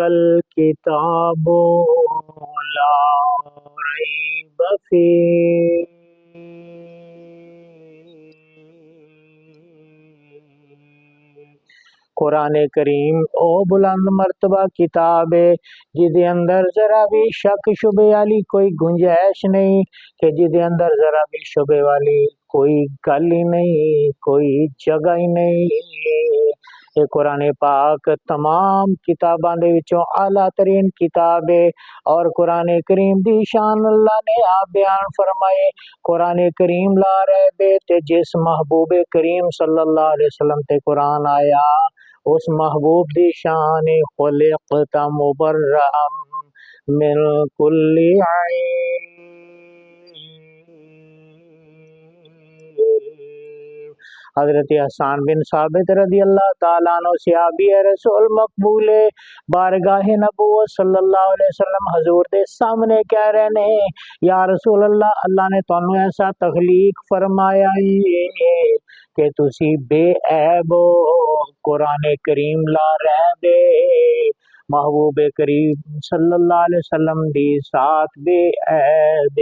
الکتاب لا ریب فیہ قرآن کریم او بلند مرتبہ کتاب ہے جدے اندر ذرا بھی شک شبے والی کوئی گنجائش نہیں، کہ جدے اندر ذرا بھی شبے والی کوئی گل ہی نہیں، کوئی جگہ ہی نہیں۔ یہ قرآن پاک تمام کتاباں دے وچوں اعلیٰ ترین کتاب ہے، اور قرآن کریم دی شان اللہ نے آپ بیان فرمائے۔ قرآن کریم لا رہے بے تے جس محبوب کریم صلی اللہ علیہ وسلم تے قرآن آیا، اس محبوب دی شان خلقت مبرأ من کل عیب۔ حضرت حسان بن ثابت رضی اللہ تعالیٰ عنہ صحابی رسول مقبول بارگاہ نبوت صلی اللہ علیہ وسلم حضور دے سامنے کہہ رہے نے، یا رسول اللہ، اللہ نے تانوں ایسا تخلیق فرمایا ہے کہ تسی بے عیب ہو، قرآن کریم لا رہ دے، محبوب کریم صلی اللہ علیہ وسلم دی ساتھ بے عیب۔